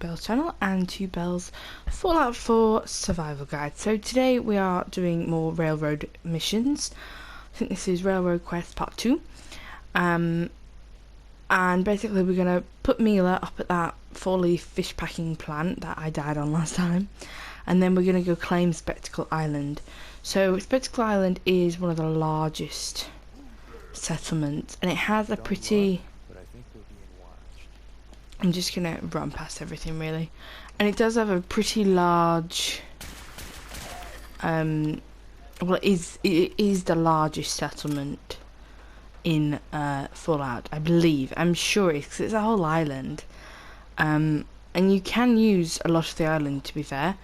Belle's channel and to Belle's Fallout 4 survival guide. So today we are doing more railroad missions. I think this is Railroad Quest Part 2. And basically we're going to put Mila up at that 4-leaf fish packing plant that I died on last time. And then we're going to go claim Spectacle Island. So Spectacle Island is one of the largest settlements and it has a pretty... I'm just gonna run past everything really, and it does have a pretty large well it is the largest settlement in Fallout, I believe. I'm sure it's 'cause it's a whole island, and you can use a lot of the island, to be fair.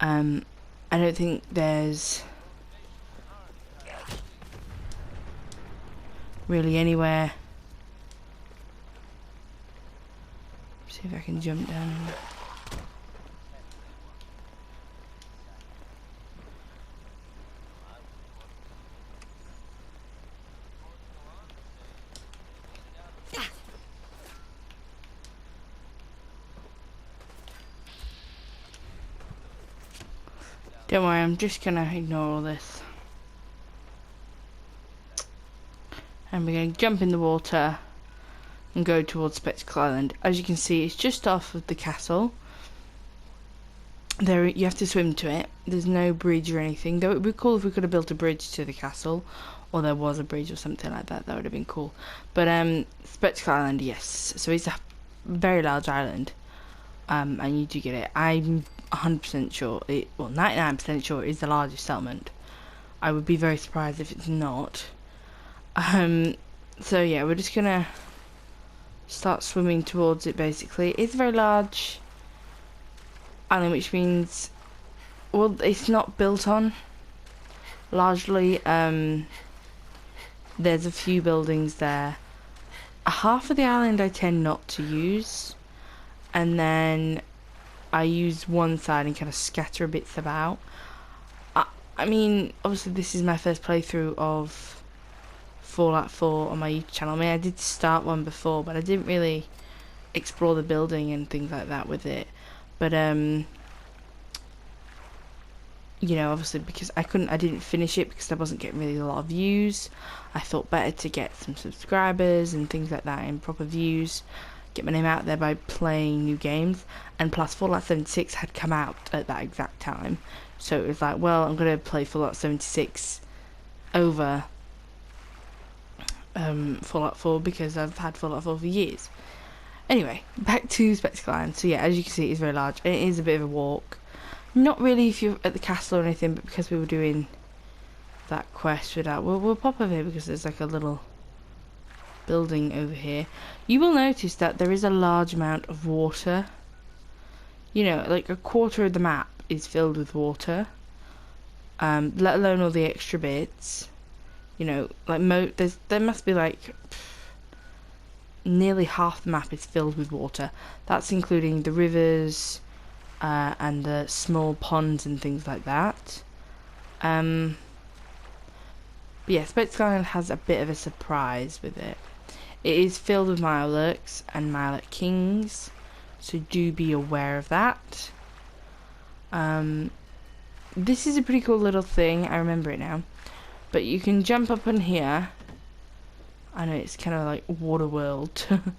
I don't think there's really anywhere. See if I can jump down. Don't worry, I'm just gonna ignore all this. And we're gonna jump in the water and go towards Spectacle Island. As you can see, it's just off of the castle. There, you have to swim to it. There's no bridge or anything. Though it would be cool if we could have built a bridge to the castle, or there was a bridge or something like that. That would have been cool. But Spectacle Island, yes. So it's a very large island, and you do get it. I'm 100% sure. Well, 99% sure it is the largest settlement. I would be very surprised if it's not. So yeah, we're just gonna start swimming towards it. Basically it's a very large island, which means, well, it's not built on largely. There's a few buildings there. Half of the island I tend not to use, and then I use one side and kind of scatter bits about. I mean, obviously this is my first playthrough of Fallout 4 on my YouTube channel. I mean, I did start one before, but I didn't really explore the building and things like that with it. But you know, obviously because I didn't finish it because I wasn't getting really a lot of views. I thought better to get some subscribers and things like that and proper views, get my name out there by playing new games. And plus Fallout 76 had come out at that exact time, so it was like, well, I'm gonna play Fallout 76 over Fallout 4 because I've had Fallout 4 for years. Anyway, back to Spectacle Island. So yeah, as you can see, it's very large and it is a bit of a walk. Not really if you're at the castle or anything, but because we were doing that quest with that, we'll pop over here because there's like a little building over here. You will notice that there is a large amount of water. You know, like a quarter of the map is filled with water, let alone all the extra bits. You know, like there must be like nearly half the map is filled with water. That's including the rivers and the small ponds and things like that. But yeah, Spectacle Island has a bit of a surprise with it. It is filled with Mirelurks and Mirelurk Kings, so do be aware of that. This is a pretty cool little thing. I remember it now. But you can jump up in here. I know it's kind of like Waterworld,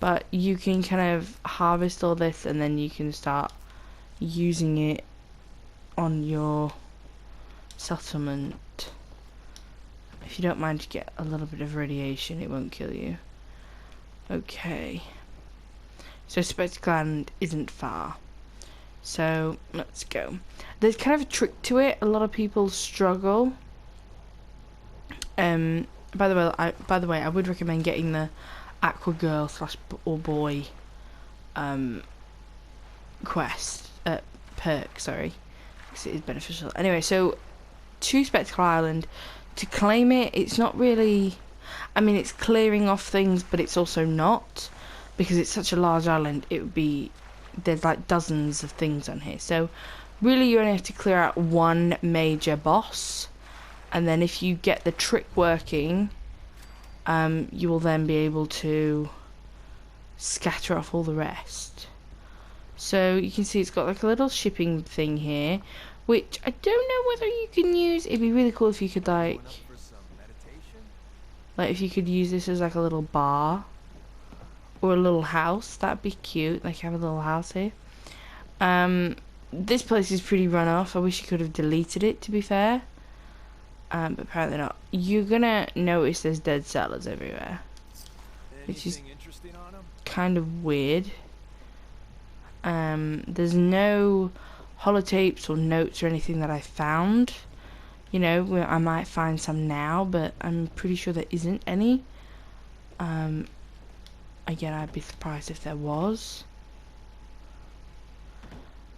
but you can kind of harvest all this and then you can start using it on your settlement. If you don't mind to get a little bit of radiation, it won't kill you. Okay. So Spectacle Island isn't far. So let's go. There's kind of a trick to it. A lot of people struggle. By the way, I would recommend getting the Aqua Girl / or Boy quest perk, sorry, because it is beneficial. Anyway, so to Spectacle Island, to claim it, it's not really, I mean, it's clearing off things, but it's also not, because it's such a large island. It would be, there's like dozens of things on here, so really you only have to clear out one major boss. And then if you get the trick working, you will then be able to scatter off all the rest. So you can see it's got like a little shipping thing here, which I don't know whether you can use. It'd be really cool if you could like if you could use this as like a little bar or a little house. That'd be cute. Like have a little house here. This place is pretty run off. I wish you could have deleted it, to be fair. But apparently not. You're gonna notice there's dead settlers everywhere, which is kind of weird. There's no holotapes or notes or anything that I found. You know, I might find some now, but I'm pretty sure there isn't any. Again, I'd be surprised if there was.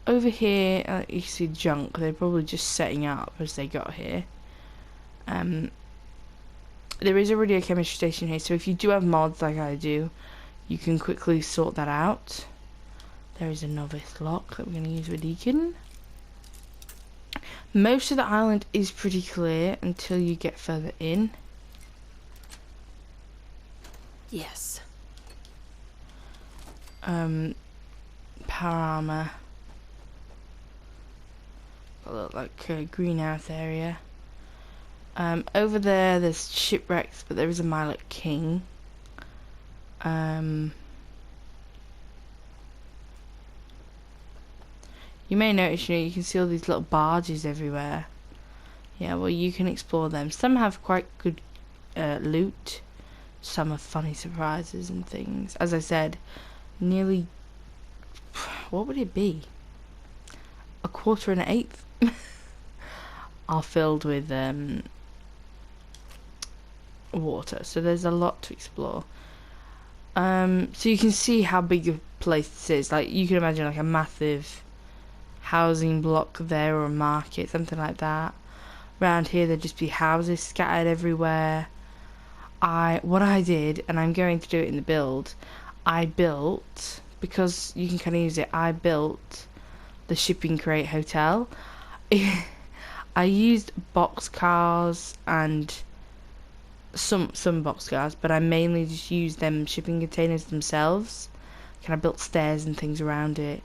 Over here, you see junk. They're probably just setting up as they got here. There is already a chemistry station here, so if you do have mods like I do, you can quickly sort that out. There is a novice lock that we're going to use with Deacon. Most of the island is pretty clear until you get further in. Yes. Power armor. Got a little like greenhouse area. Over there's shipwrecks, but there is a Milot King. You may notice, you can see all these little barges everywhere. Yeah, well, you can explore them. Some have quite good loot. Some have funny surprises and things. As I said, nearly... what would it be? A quarter and an eighth are filled with water. So there's a lot to explore. So you can see how big a place this is. Like, you can imagine like a massive housing block there, or a market, something like that. Around here there'd just be houses scattered everywhere. What I did, and I'm going to do it in the build, I built, because you can kind of use it, I built the shipping crate hotel. I used boxcars and some boxcars, but I mainly just used them shipping containers themselves. Kind of built stairs and things around it,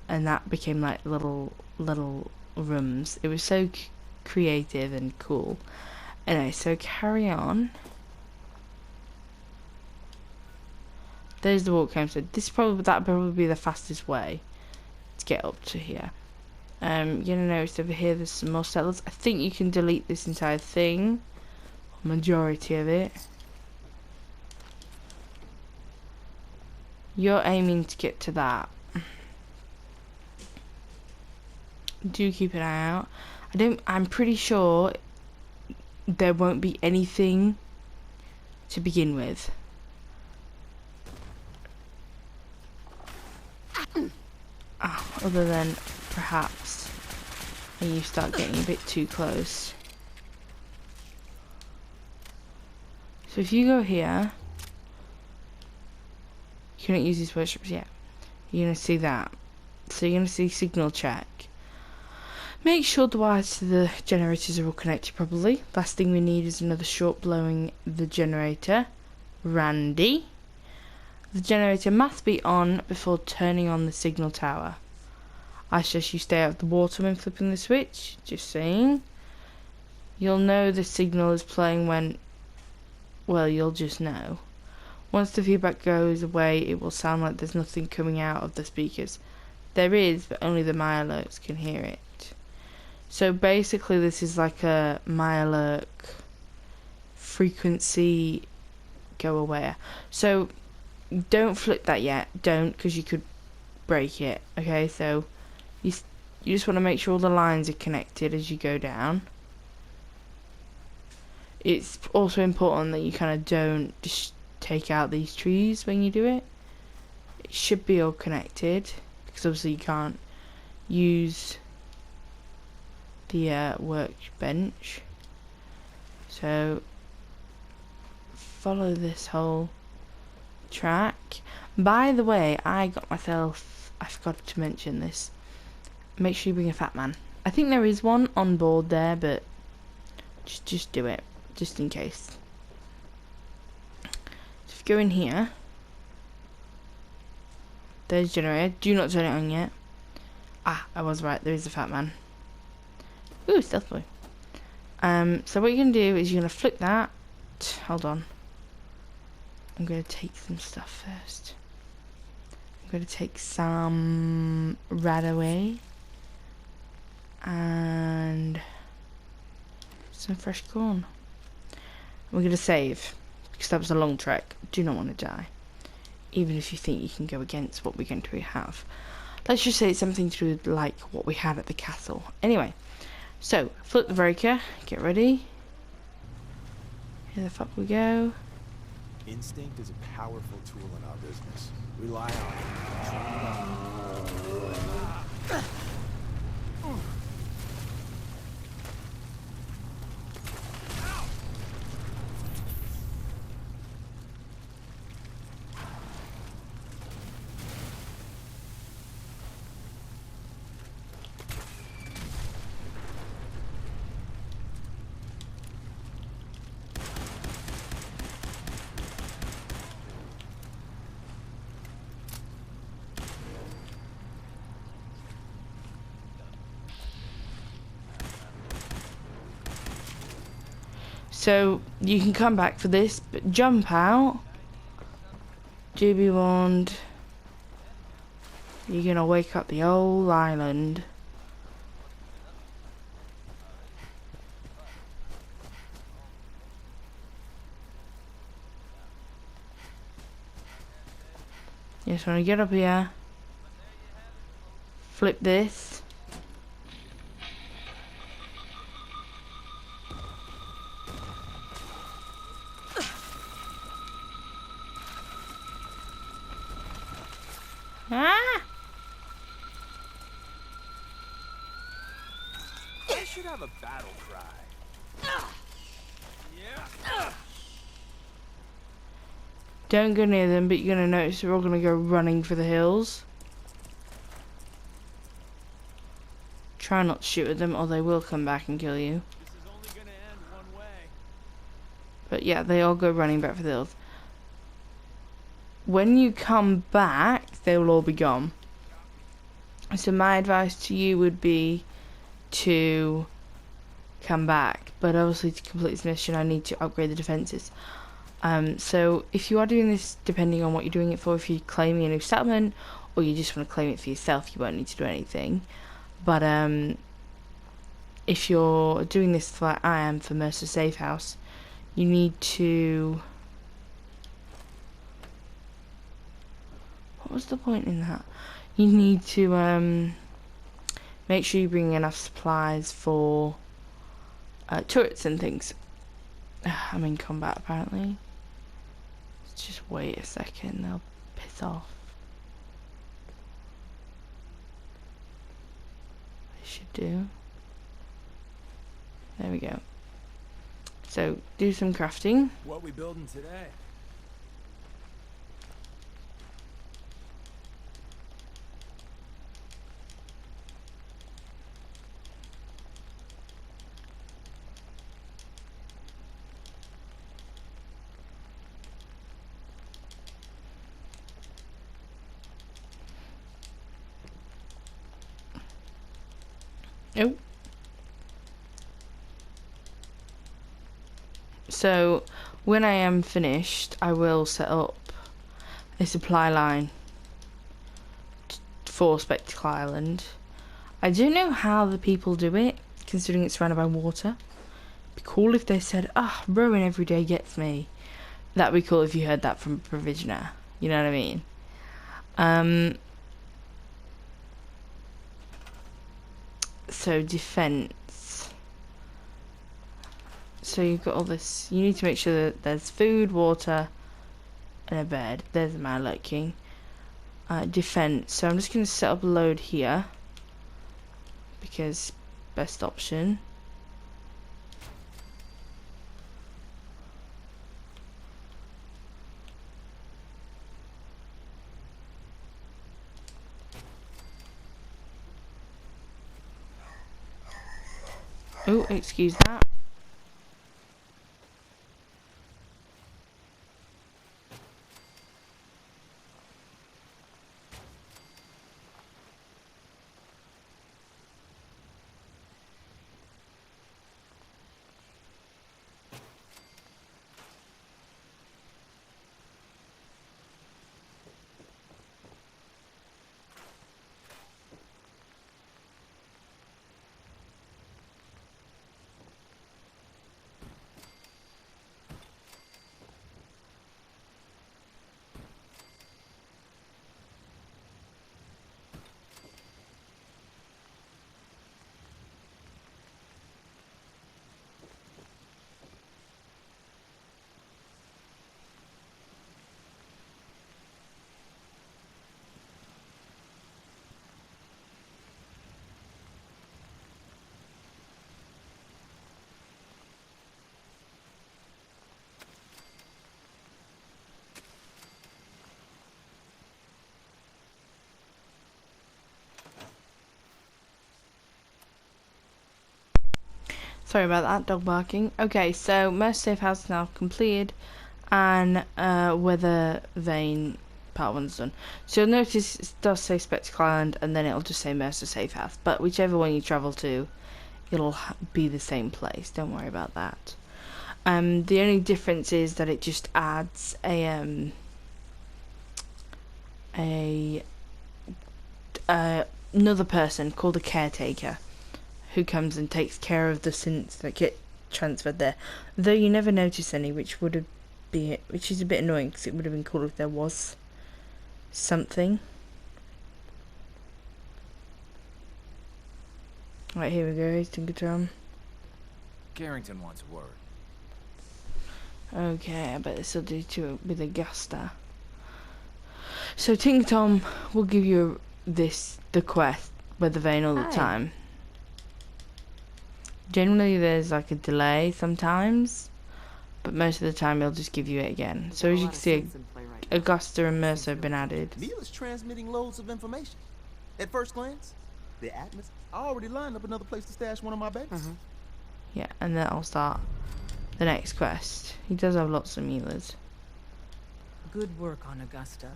and that became like little rooms. It was so creative and cool. Anyway, so carry on. There's the walk home. So that'd probably be the fastest way to get up to here. You're gonna notice over here there's some more settlers. I think you can delete this entire thing, majority of it. You're aiming to get to that. Do keep an eye out. I'm pretty sure there won't be anything to begin with. Other than perhaps when you start getting a bit too close. So if you go here, you cannot use these worships yet. You're going to see that. So you're going to see signal check. Make sure the wires to the generators are all connected properly. Last thing we need is another short blowing the generator. Randy. The generator must be on before turning on the signal tower. I suggest you stay out of the water when flipping the switch. Just saying. You'll know the signal is playing when... well, you'll just know. Once the feedback goes away, it will sound like there's nothing coming out of the speakers. There is, but only the Mirelurks can hear it. So basically this is like a Mirelurk frequency go away. So don't flip that yet. Don't, because you could break it. Okay, so you just want to make sure all the lines are connected as you go down. It's also important that you kind of don't just take out these trees when you do it. It should be all connected, because obviously you can't use the workbench. So follow this whole track. By the way, I forgot to mention this. Make sure you bring a fat man. I think there is one on board there, but just do it, just in case. So if you go in here, There's generator. Do not turn it on yet. Ah, I was right. There is a fat man. Ooh, stealth boy. So what you're gonna do is you're gonna flip that. Hold on. I'm gonna take some stuff first. I'm gonna take some Radaway and some fresh corn. We're gonna save because that was a long trek. Do not want to die, even if you think you can go against what we're going to have. Let's just say it's something to do with like what we had at the castle. Anyway, so flip the breaker. Get ready. Here the fuck we go. Instinct is a powerful tool in our business. Rely on it. So you can come back for this, but jump out. Do be warned. You're gonna wake up the whole island. You just wanna get up here. Flip this. Ah! I should have a battle cry. Yeah. Don't go near them, but you're gonna notice they're all gonna go running for the hills. Try not to shoot at them or they will come back and kill you. This is only gonna end one way. But yeah, they all go running back for the hills. When you come back, they will all be gone. So my advice to you would be to come back. But obviously to complete this mission, I need to upgrade the defences. So if you are doing this, depending on what you're doing it for, if you're claiming a new settlement, or you just want to claim it for yourself, you won't need to do anything. But if you're doing this like I am for Mercer Safe House, you need to... What was the point in that? You need to make sure you bring enough supplies for turrets and things. I'm in combat apparently. Let's just wait a second, they'll piss off. They should do. There we go. So, do some crafting. What we building today? Oh. So, when I am finished, I will set up a supply line for Spectacle Island. I don't know how the people do it, considering it's surrounded by water. It'd be cool if they said, "Ah, rowing every day gets me." That'd be cool if you heard that from a provisioner. You know what I mean? So defense. So you've got all this. You need to make sure that there's food, water, and a bed. There's my lurking. Defense. So I'm just going to set up a load here because best option. Oh, excuse that. Sorry about that, dog barking. Okay, so Mercer Safe House is now completed, and Weather Vane part 1's done. So you'll notice it does say Spectacle Island, and then it'll just say Mercer Safe House. But whichever one you travel to, it'll be the same place. Don't worry about that. The only difference is that it just adds another person called a caretaker, who comes and takes care of the synths that get transferred there. Though you never notice any, which is a bit annoying, because it would have been cool if there was something. Right, here we go. Here's Tinker Tom. Carrington wants a word. Okay, I bet this will do too with Augusta. So Tinker Tom will give you the quest, Weather Vane, all the time. Generally there's like a delay sometimes, but most of the time he'll just give you it again. So as you can see, Augusta and Mercer have been added. Neil is transmitting loads of information. At first glance, the Atmos, I already lined up another place to stash one of my babies. Yeah, and then I'll start the next quest. He does have lots of Milas. Good work on Augusta.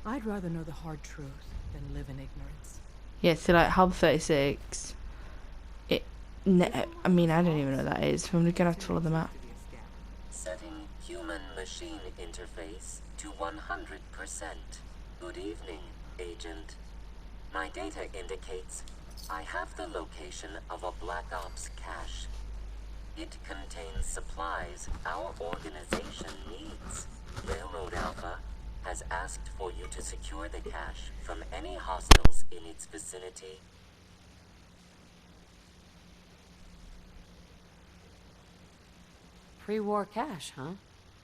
I'd rather know the hard truth than live in ignorance. Yeah, so like Hub 36, I mean, I don't even know what that is. I'm gonna have to follow the map. Setting human-machine interface to 100%. Good evening, Agent. My data indicates I have the location of a Black Ops cache. It contains supplies our organization needs. Railroad Alpha has asked for you to secure the cache from any hostiles in its vicinity. Pre-war cache, huh?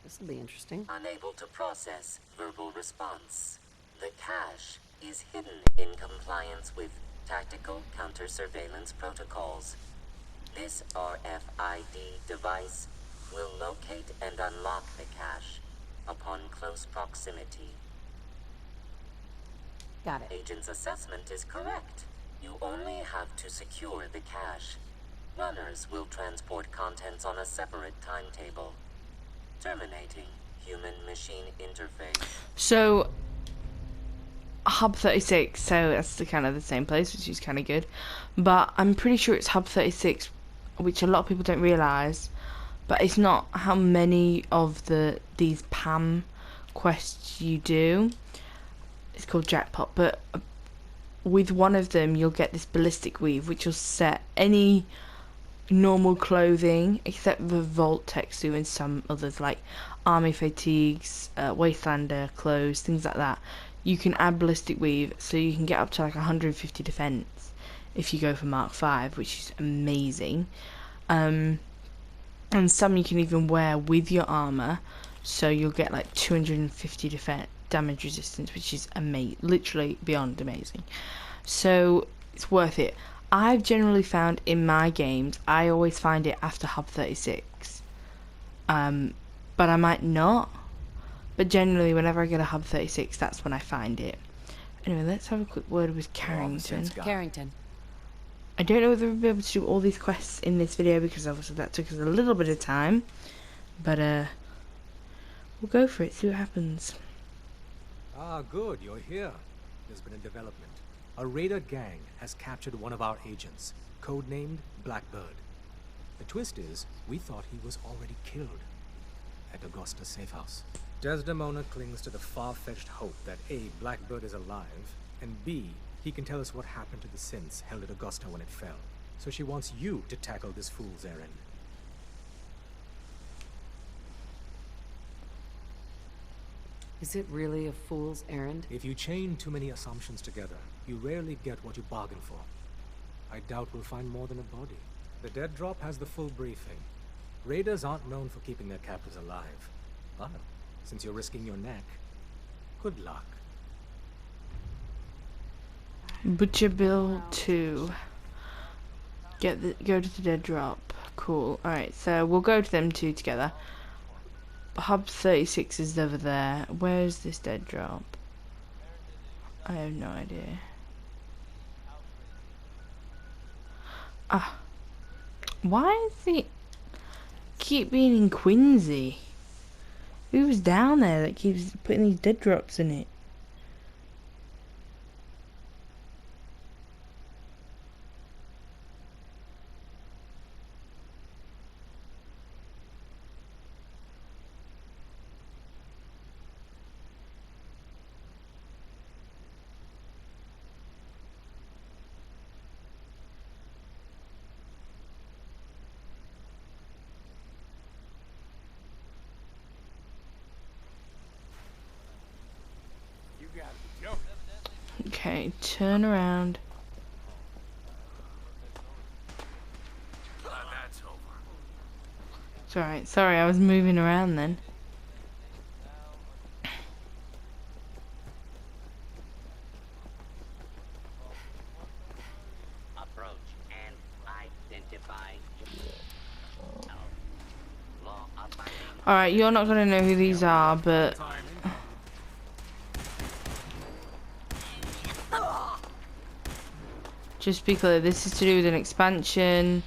This'll be interesting. Unable to process verbal response. The cache is hidden in compliance with tactical counter-surveillance protocols. This RFID device will locate and unlock the cache upon close proximity. Got it. Agent's assessment is correct. You only have to secure the cache. Runners will transport contents on a separate timetable. Terminating human-machine interface. So Hub 36, so that's kind of the same place, which is kind of good. But I'm pretty sure it's Hub 36, which a lot of people don't realise. But it's not how many of these PAM quests you do. It's called Jackpot, but with one of them you'll get this ballistic weave, which will set any normal clothing except the Vault Texu and some others like army fatigues, Wastelander clothes, things like that. You can add ballistic weave, so you can get up to like 150 defense if you go for Mark 5, which is amazing. And some you can even wear with your armor, so you'll get like 250 damage resistance, which is literally beyond amazing. So it's worth it. I've generally found in my games, I always find it after Hub 36. But I might not. But generally, whenever I get a Hub 36, that's when I find it. Anyway, let's have a quick word with Carrington. Carrington. I don't know whether we'll be able to do all these quests in this video, because obviously that took us a little bit of time. But we'll go for it, see what happens. Ah, good, you're here. There's been a development. A raider gang has captured one of our agents, codenamed Blackbird. The twist is, we thought he was already killed at Augusta's safe house. Desdemona clings to the far-fetched hope that A, Blackbird is alive, and B, he can tell us what happened to the synths held at Augusta when it fell. So she wants you to tackle this fool's errand. Is it really a fool's errand? If you chain too many assumptions together, you rarely get what you bargain for. I doubt we'll find more than a body. The dead drop has the full briefing. Raiders aren't known for keeping their captives alive. But since you're risking your neck, good luck. Butcher Bill 2. Go to the dead drop. Cool. Alright, so we'll go to them two together. Hub 36 is over there. Where is this dead drop? I have no idea. Ah. Why does he keep being in Quincy? Who was down there that keeps putting these dead drops in it? Okay, turn around. It's alright, sorry, I was moving around then. Approach and identify. Alright, you're not gonna know who these are, but just be clear, this is to do with an expansion.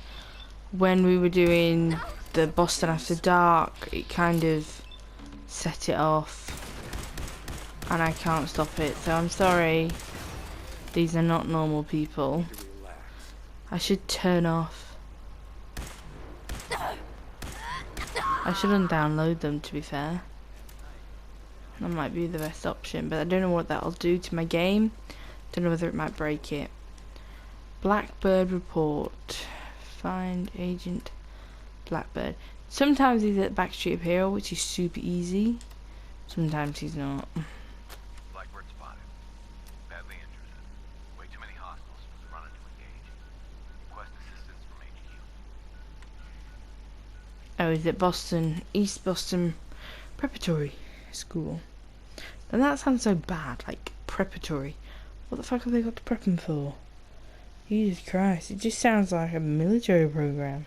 When we were doing the Boston After Dark, it kind of set it off. And I can't stop it, so I'm sorry. These are not normal people. I should turn off. I should undownload them, to be fair. That might be the best option, but I don't know what that'll do to my game. Don't know whether it might break it. Blackbird report. Find Agent Blackbird. Sometimes he's at Backstreet Hero, which is super easy. Sometimes he's not. Blackbird spotted. Badly injured. Way too many hostiles for the runner to engage. Request assistance from HQ. Oh, is it Boston? East Boston Preparatory School. And that sounds so bad, like preparatory. What the fuck have they got to prep him for? Jesus Christ, it just sounds like a military program.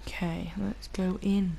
Okay, let's go in.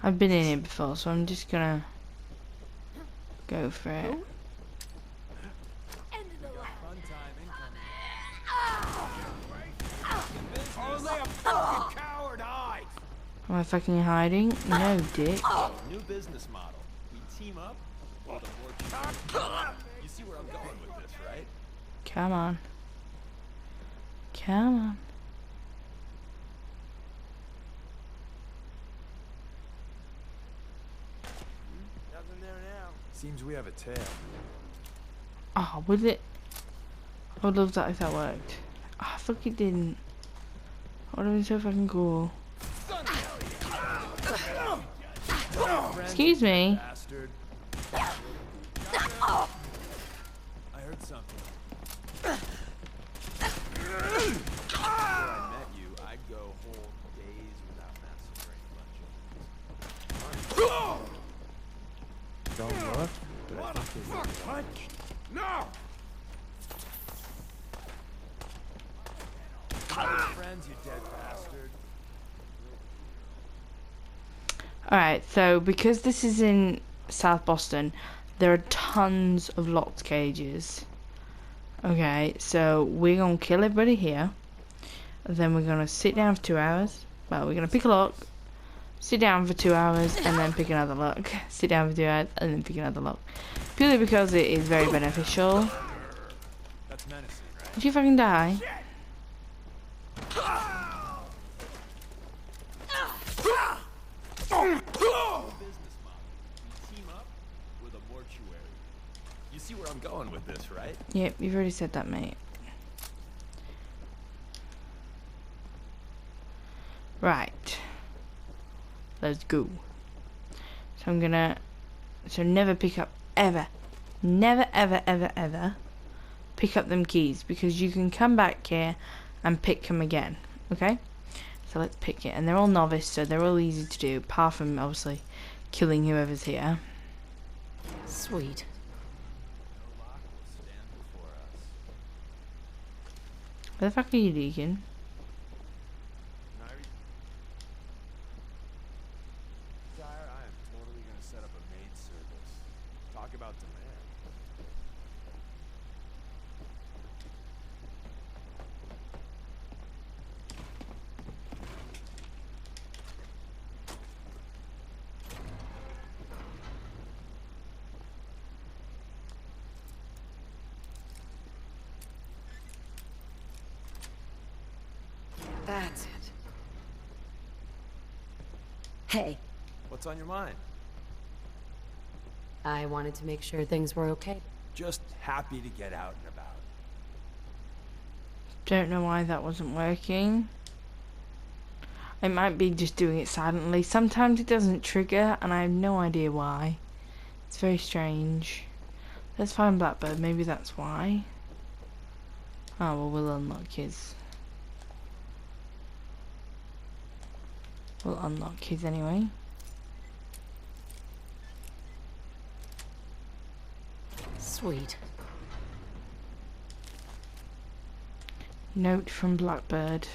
I've been in here before, so I'm just gonna go for it. Am I fucking hiding? No, dick. New business model. We team up. Or the more you see where I'm going with this, right? Come on. Come on. Nothing there now. Seems we have a tail. Oh, would it? I would love that if that worked. Oh, fuck, it didn't. That would have been so fucking cool. Excuse me. Bastard. I heard something. Before I met you, I'd go whole days without massacring lunches. Don't look. What a fuck punch! No! Friends, you dead bastard. Alright, so because this is in South Boston, there are tons of locked cages. Okay, so we're gonna kill everybody here. And then we're gonna sit down for 2 hours. Well, we're gonna pick a lock, sit down for 2 hours, and then pick another lock. Sit down for 2 hours, and then pick another lock. Purely because it is very beneficial. That's menacing, right? Did you fucking die? business model. We team up with a mortuary. You see where I'm going with this, right? Yep, you've already said that, mate. Right. Let's go. So I'm gonna... So never pick up, ever. Never, ever, ever, ever pick up them keys, because you can come back here and pick them again. Okay? So let's pick it. And they're all novice, so they're all easy to do, apart from, obviously, killing whoever's here. Sweet. No lock will stand before us. Where the fuck are you, Deacon? Sire, I am totally gonna set up a maid service. Talk about demand. That's it. Hey, What's on your mind? I wanted to make sure things were okay. Just happy to get out and about. Don't know why that wasn't working. It might be just doing it silently. Sometimes it doesn't trigger, and I have no idea why. It's very strange. Let's find Blackbird. Maybe that's why. Oh, well, we'll unlock his. We'll unlock his anyway. Sweet. Note from Blackbird.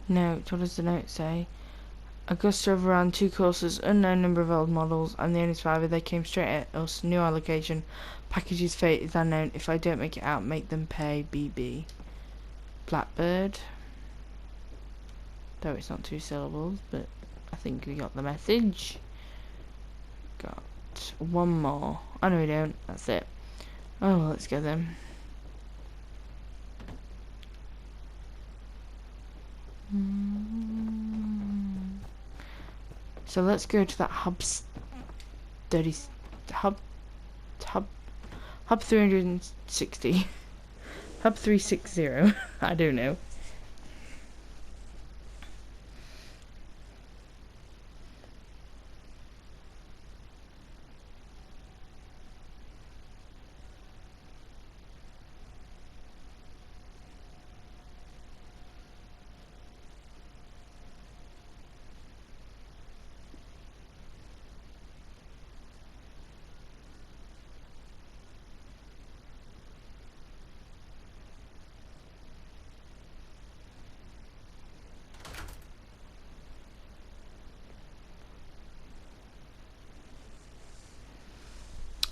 Note, what does the note say? Augusta overran 2 courses, unknown number of old models. I'm the only survivor. They came straight at us. New allocation. Package's fate is unknown. If I don't make it out, make them pay. BB. Blackbird. Though it's not 2 syllables, but I think we got the message. Got one more. Oh no, we don't. That's it. Oh, well, let's go then. So let's go to that hub 360. Hub 360. I don't know.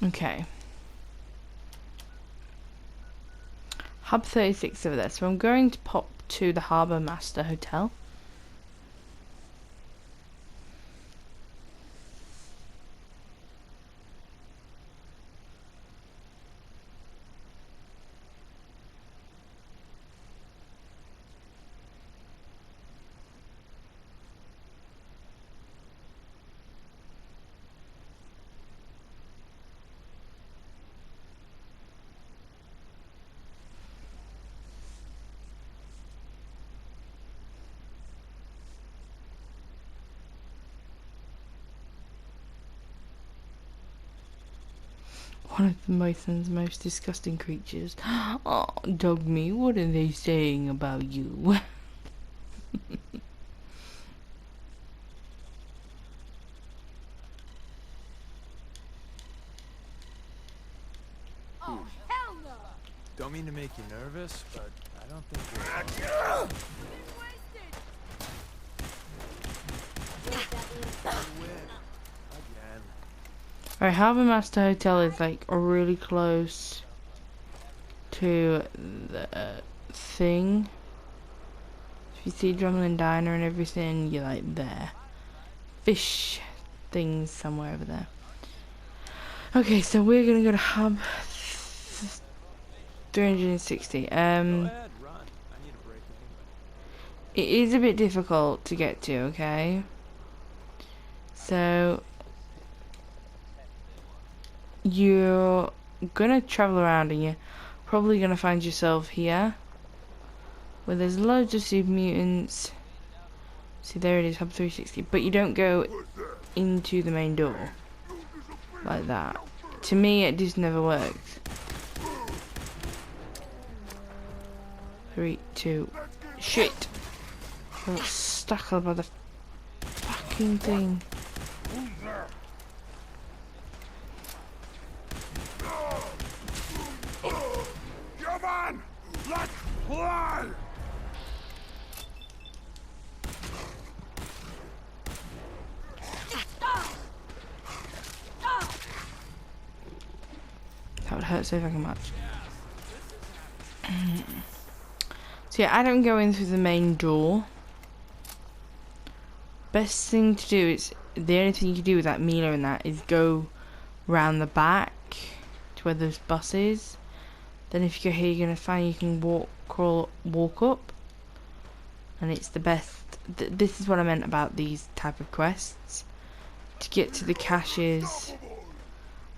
Okay. Hub 36 over there. So I'm going to pop to the Harbour Master Hotel. One of the Mython's most disgusting creatures. Oh, Dogme, what are they saying about you? Don't mean to make you nervous, but I don't think you're... Again. Alright, Harbour Master Hotel is like really close to the thing. If you see Drumlin Diner and everything, you're like there. Fish things somewhere over there. Okay, so we're gonna go to Hub 360. Go ahead, run. It is a bit difficult to get to, okay? So you're gonna travel around and you're probably gonna find yourself here where there's loads of super mutants. See, there it is, Hub 360, but you don't go into the main door like that. To me, it just never works. 3, 2, shit! I got stuck up by the fucking thing. Come on! Let's fly! That would hurt so fucking much. So yeah, I don't go in through the main door. Best thing to do is, the only thing you can do with that Mila and that is go round the back to where those buses. Then if you go here, you're gonna find you can walk up, and it's the best. This is what I meant about these type of quests. To get to the caches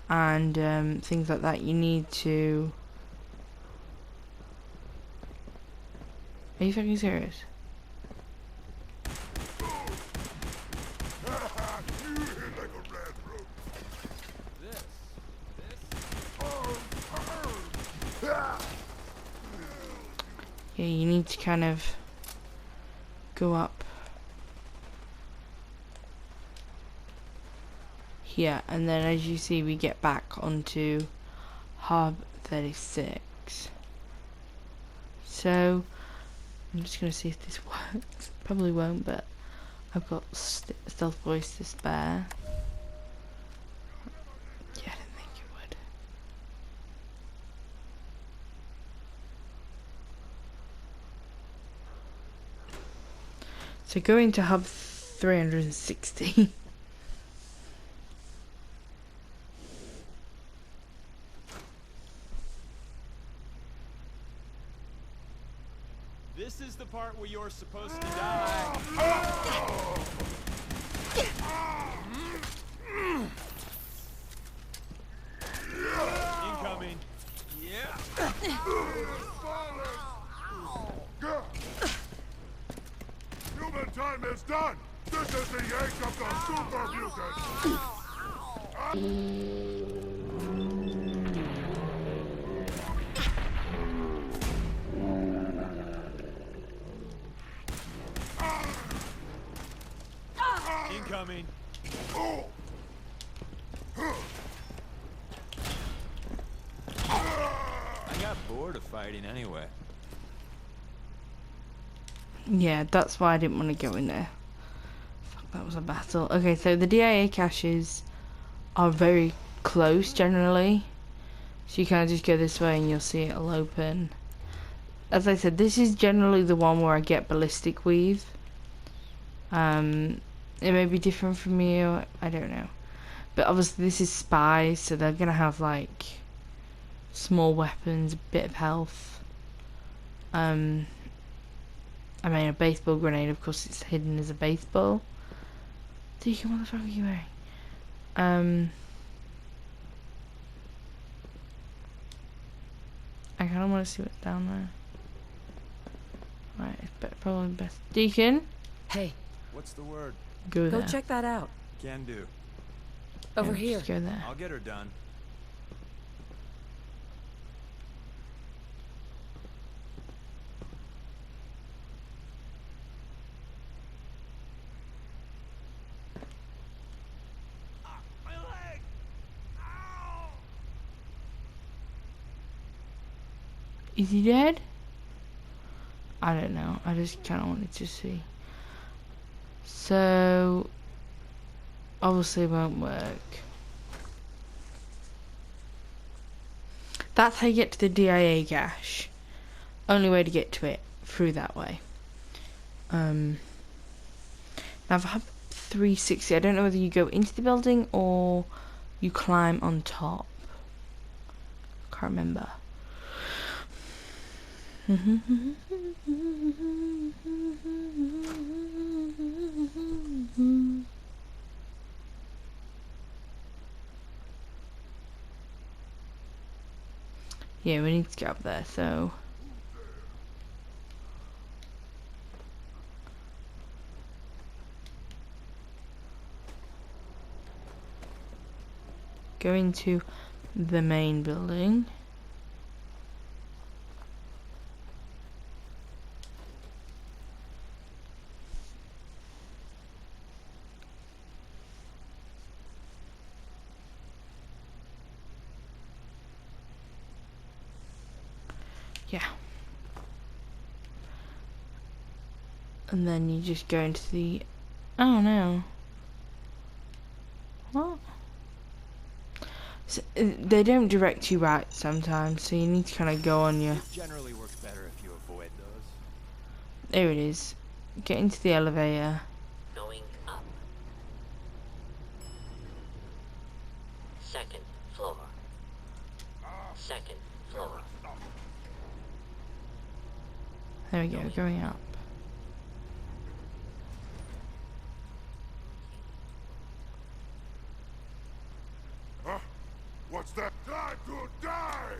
and things like that, you need to. Are you fucking serious? Yeah, you need to kind of go up here, and then as you see, we get back onto Hub 36. So I'm just gonna see if this works. Probably won't, but I've got stealth voice to spare. Yeah, I didn't think it would. So going to Hub 360. This is the part where you're supposed to die. Incoming. Yeah. Human time is done! This is the age of the super mutants! Incoming. I got bored of fighting anyway. Yeah, that's why I didn't want to go in there. Fuck, that was a battle. Okay, so the DIA caches are very close generally. So you kind of just go this way and you'll see it'll open. As I said, this is generally the one where I get ballistic weave. It may be different from you, I don't know. But obviously this is spies, so they're gonna have like small weapons, a bit of health. I mean, a baseball grenade, of course, it's hidden as a baseball. Deacon, what the fuck are you wearing? I kind of want to see what's down there. Right, it's probably best. Deacon? Hey, What's the word? Go go there. check that out. Can do. Over Yeah, here. just go there. I'll get her done. My leg! Ow! Is he dead? I don't know. I just kind of wanted to see. So, obviously it won't work. That's how you get to the DIA cache. Only way to get to it, through that way. Now for Hub 360, I don't know whether you go into the building or you climb on top. Can't remember. Yeah, we need to get up there, so... Go into the main building. Yeah. And then you just go into the... Oh no. What? So, they don't direct you right sometimes, so you need to kind of go on your... It generally works better if you avoid those. There it is. Get into the elevator. Going up. Second floor. Second floor. There we go, going up. Huh? What's that? Time to die!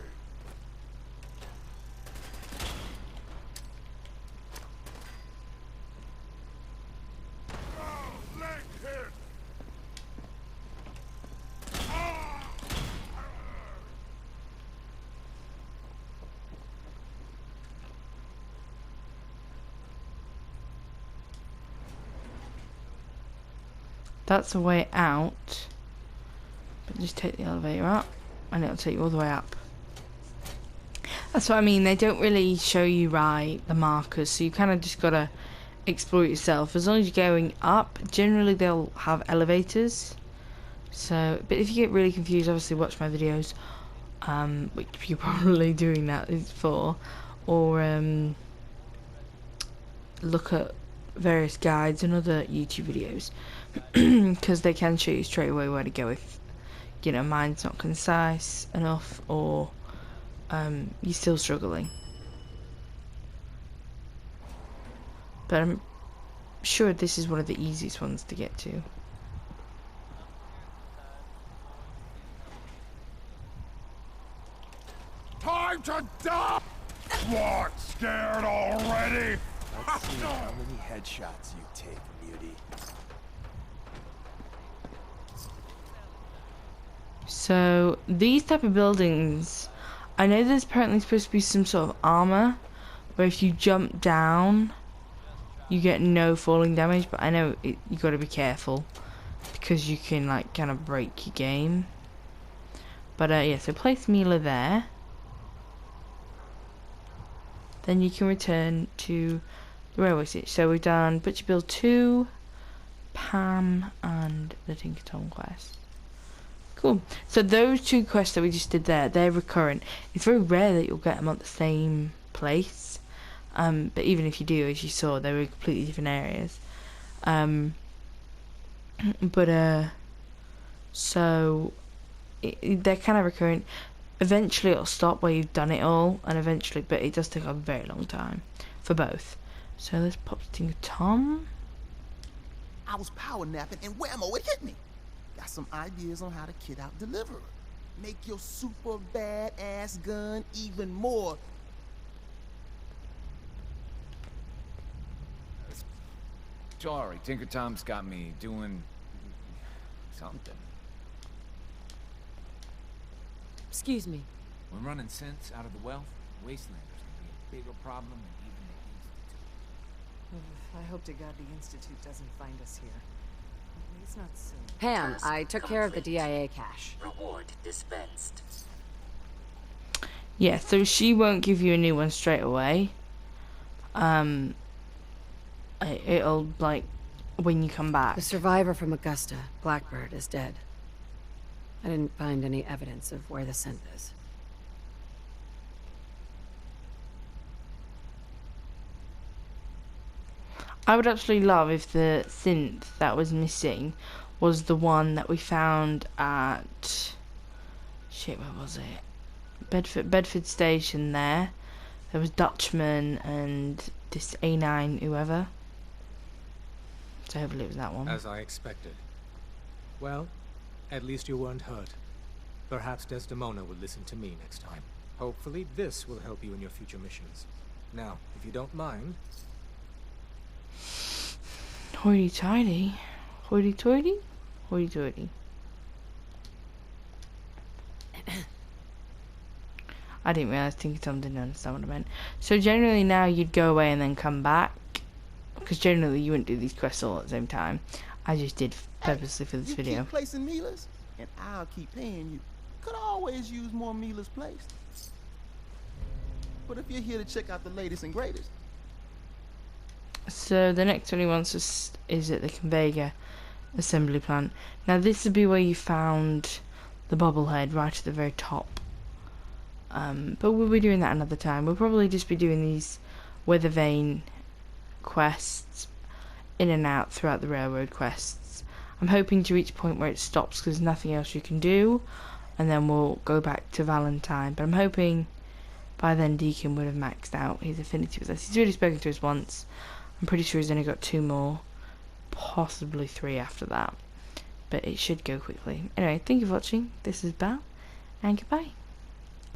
Oh, leg hit! That's the way out. But just take the elevator up and it'll take you all the way up. That's what I mean, they don't really show you right the markers, so you kind of just gotta explore it yourself. As long as you're going up, generally they'll have elevators. So, but if you get really confused, obviously watch my videos, which you're probably doing that is for, or look at various guides and other YouTube videos, because they can show you straight away where to go if, you know, mine's not concise enough, or you're still struggling. But I'm sure this is one of the easiest ones to get to. Time to die! What? Scared already? Let's see how many headshots you take, beauty. So these type of buildings, I know there's apparently supposed to be some sort of armor where if you jump down you get no falling damage, but I know you got to be careful because you can like kind of break your game. But yeah, so place Mila there, then you can return to the railway station. So we've done Butcher Bill 2, Pam, and the Tinker Tom quest. Cool. So those two quests that we just did there, they're recurrent. It's very rare that you'll get them at the same place. But even if you do, as you saw, they were completely different areas. So they're kind of recurrent. Eventually it'll stop where you've done it all, and eventually, but it does take a very long time for both. So let's pop the Tinker Tom. I was power napping and whammo, it hit me. Got some ideas on how to kit out Deliverer. Make your super badass gun even more. Sorry, Tinker Tom's got me doing something. Excuse me. When running sense out of the wealth, Wastelanders can be a bigger problem than even the Institute. I hope to God the Institute doesn't find us here. At least not soon. Pam, I took care of the DIA cache. Reward dispensed. Yeah, so she won't give you a new one straight away. It'll, like, when you come back. The survivor from Augusta, Blackbird, is dead. I didn't find any evidence of where the scent is. I would actually love if the synth that was missing was the one that we found at... Shit, where was it? Bedford Station there. There was Dutchman and this A9 whoever. So hopefully it was that one. As I expected. Well, at least you weren't hurt. Perhaps Desdemona will listen to me next time. Hopefully this will help you in your future missions. Now, if you don't mind... Hoity-toity. Hoity-toity? Hoity-toity. I didn't realise Tinker Tom didn't understand what I meant. So generally now you'd go away and then come back. Because generally you wouldn't do these quests all at the same time. I just did purposely for this video. Keep placing Mila's, and I'll keep paying you. Could always use more Mila's placed. But if you're here to check out the latest and greatest. So the next one he wants us is at the Convega assembly plant. Now this would be where you found the bobblehead right at the very top. But we'll be doing that another time. We'll probably just be doing these weather vane quests in and out throughout the railroad quests. I'm hoping to reach a point where it stops because there's nothing else you can do, and then we'll go back to Valentine. But I'm hoping by then Deacon would have maxed out his affinity with us. He's already spoken to us once. I'm pretty sure he's only got 2 more, possibly 3 after that, but it should go quickly. Anyway, thank you for watching. This is Belle, and goodbye.